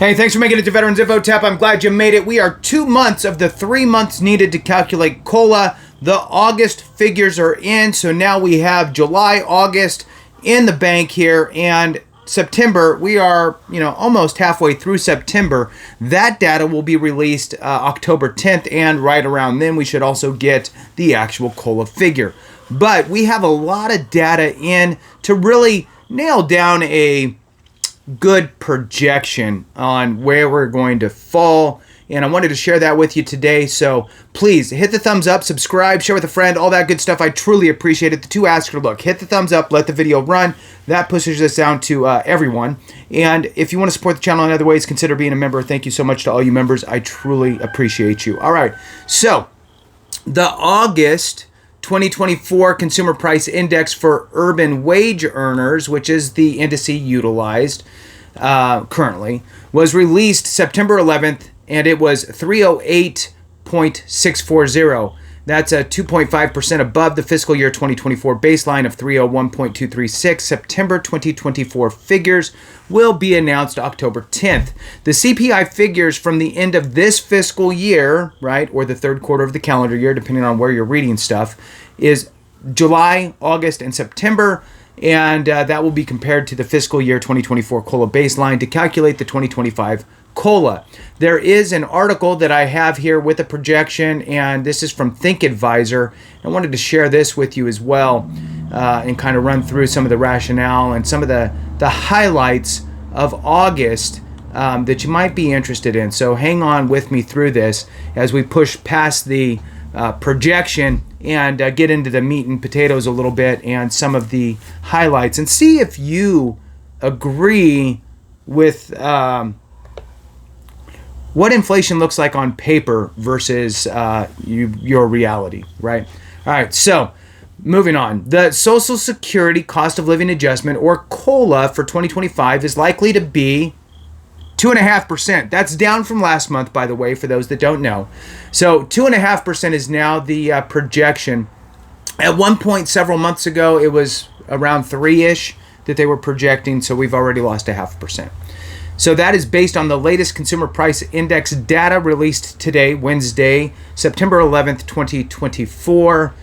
Hey, thanks for making it to Veterans Info Tap. I'm glad you made it. We are 2 months of the 3 months needed to calculate COLA. The August figures are in, so now we have July, August in the bank here, and September. We are, almost halfway through September. That data will be released October 10th, and right around then we should also get the actual COLA figure. But we have a lot of data in to really nail down a good projection on where we're going to fall, and I wanted to share that with you today. So please hit the thumbs up, subscribe, share with a friend, all that good stuff. I truly appreciate it. The two asks are, look, hit the thumbs up, let the video run. That pushes us down to everyone. And if you want to support the channel in other ways, consider being a member. Thank you so much to all you members. I truly appreciate you. All right, so the August 2024 Consumer Price Index for urban wage earners, which is the indice utilized currently, was released September 11th, and it was 308.640. That's a 2.5% above the fiscal year 2024 baseline of 301.236. September 2024 figures will be announced October 10th. The CPI figures from the end of this fiscal year, right, or the third quarter of the calendar year, depending on where you're reading stuff, is July, August, and September, and that will be compared to the fiscal year 2024 COLA baseline to calculate the 2025 COLA. There is an article that I have here with a projection, and this is from Think Advisor. I wanted to share this with you as well and kind of run through some of the rationale and some of the highlights of August that you might be interested in. So hang on with me through this as we push past the projection and get into the meat and potatoes a little bit and some of the highlights, and see if you agree with what inflation looks like on paper versus your reality, right? All right, so moving on. The Social Security Cost of Living Adjustment, or COLA, for 2025 is likely to be 2.5%. That's down from last month, by the way, for those that don't know. So 2.5% is now the projection. At one point several months ago, it was around 3-ish that they were projecting, so we've already lost 0.5%. So that is based on the latest Consumer Price Index data released today, Wednesday, September 11th, 2024.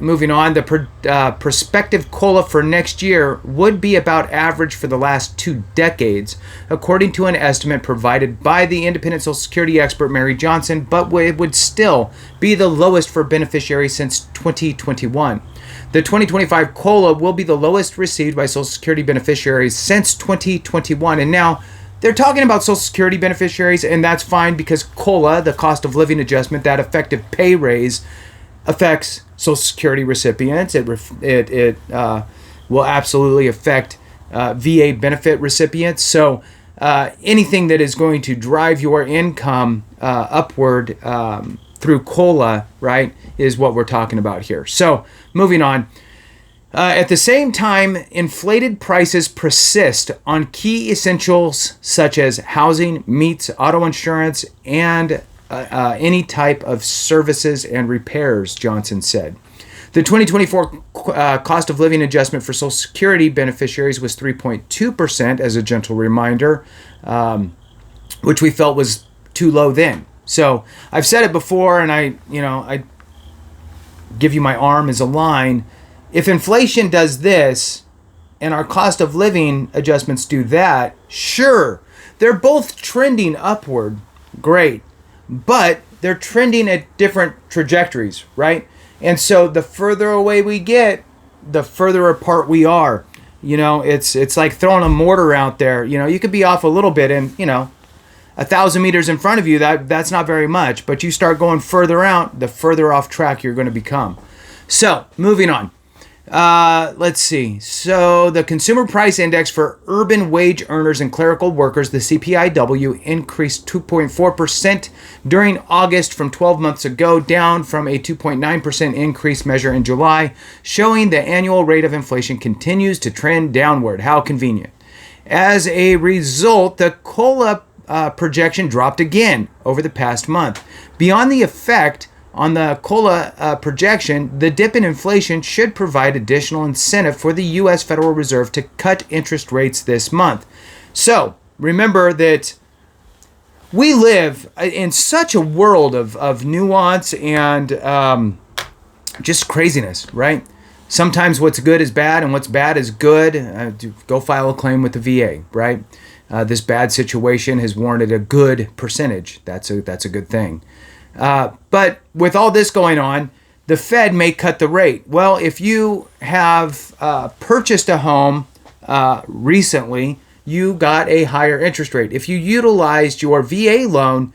Moving on, the prospective COLA for next year would be about average for the last 2 decades, according to an estimate provided by the independent Social Security expert Mary Johnson, but it would still be the lowest for beneficiaries since 2021. The 2025 COLA will be the lowest received by Social Security beneficiaries since 2021. And now they're talking about Social Security beneficiaries, and that's fine because COLA, the cost of living adjustment, that effective pay raise, affects Social Security recipients. It will absolutely affect VA benefit recipients. So anything that is going to drive your income upward through COLA, right, is what we're talking about here. So moving on. At the same time, inflated prices persist on key essentials such as housing, meats, auto insurance, and any type of services and repairs, Johnson said. The 2024 cost of living adjustment for Social Security beneficiaries was 3.2%, as a gentle reminder, which we felt was too low then. So I've said it before, and I give you my arm as a line. If inflation does this and our cost of living adjustments do that, sure, they're both trending upward, great, but they're trending at different trajectories, right? And so the further away we get, the further apart we are. It's like throwing a mortar out there. You could be off a little bit, and 1,000 meters in front of you, that's not very much, but you start going further out, the further off track you're going to become. So moving on. Let's see. So the Consumer Price Index for urban wage earners and clerical workers, the CPI-W, increased 2.4% during August from 12 months ago, down from a 2.9% increase measure in July, showing the annual rate of inflation continues to trend downward. How convenient. As a result, the COLA projection dropped again over the past month. Beyond the effect on the COLA projection, the dip in inflation should provide additional incentive for the U.S. Federal Reserve to cut interest rates this month. So remember that we live in such a world of nuance and just craziness, right? Sometimes what's good is bad and what's bad is good. Go file a claim with the VA, right? This bad situation has warranted a good percentage. That's a good thing. But with all this going on, the Fed may cut the rate. Well, if you have purchased a home recently, you got a higher interest rate. If you utilized your VA loan,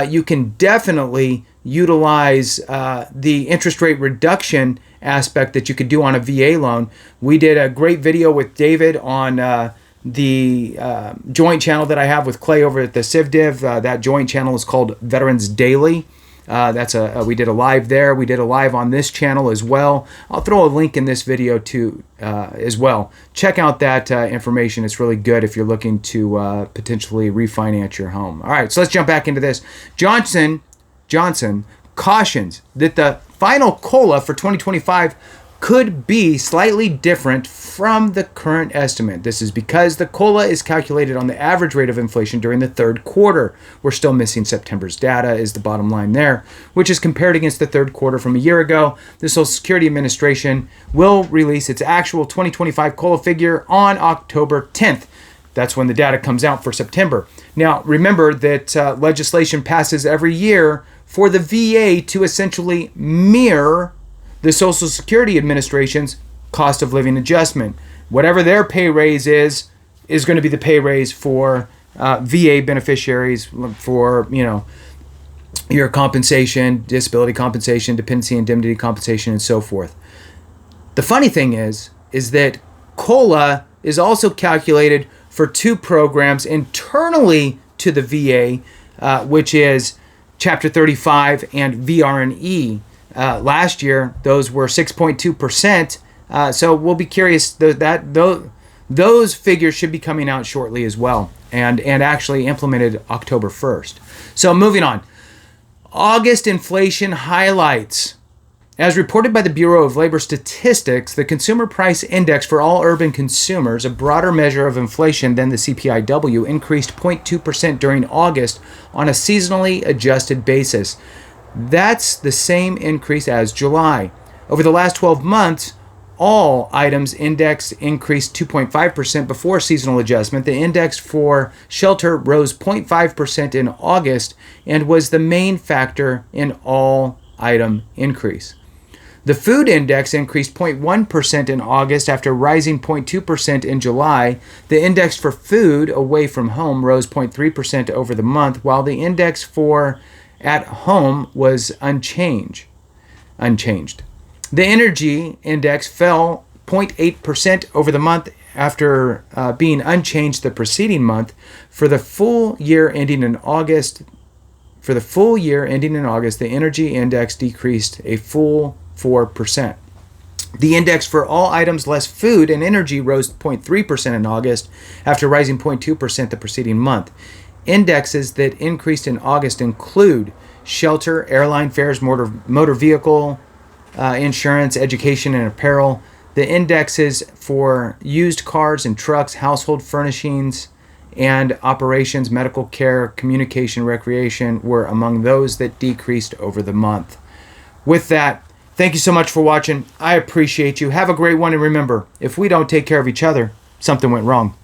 you can definitely utilize the interest rate reduction aspect that you could do on a VA loan. We did a great video with David on the joint channel that I have with Clay over at the CivDiv. That joint channel is called Veterans Daily. We did a live there. We did a live on this channel as well. I'll throw a link in this video too as well. Check out that information. It's really good if you're looking to potentially refinance your home. All right, so let's jump back into this. Johnson cautions that the final COLA for 2025 could be slightly different from the current estimate. This is because the COLA is calculated on the average rate of inflation during the third quarter. We're still missing September's data is the bottom line there, which is compared against the third quarter from a year ago. The Social Security Administration will release its actual 2025 COLA figure on October 10th. That's when the data comes out for September. Now, remember that legislation passes every year for the VA to essentially mirror the Social Security Administration's cost of living adjustment. Whatever their pay raise is going to be the pay raise for VA beneficiaries for, your compensation, disability compensation, dependency indemnity compensation, and so forth. The funny thing is that COLA is also calculated for two programs internally to the VA, which is Chapter 35 and VR&E. Last year, those were 6.2%. So we'll be curious those figures should be coming out shortly as well, and actually implemented October 1st. So moving on, August inflation highlights. As reported by the Bureau of Labor Statistics, the Consumer Price Index for all urban consumers, a broader measure of inflation than the CPI-W, increased 0.2% during August on a seasonally adjusted basis. That's the same increase as July. Over the last 12 months, all items index increased 2.5% before seasonal adjustment. The index for shelter rose 0.5% in August and was the main factor in all item increase. The food index increased 0.1% in August after rising 0.2% in July. The index for food away from home rose 0.3% over the month, while the index for at home was unchanged. The energy index fell 0.8% over the month after being unchanged the preceding month. For the full year ending in August, the energy index decreased a full 4%. The index for all items less food and energy rose 0.3% in August after rising 0.2% the preceding month. Indexes that increased in August include shelter, airline fares, motor vehicle insurance, education, and apparel. The indexes for used cars and trucks, household furnishings, and operations, medical care, communication, recreation were among those that decreased over the month. With that, thank you so much for watching. I appreciate you. Have a great one, and remember, if we don't take care of each other, something went wrong.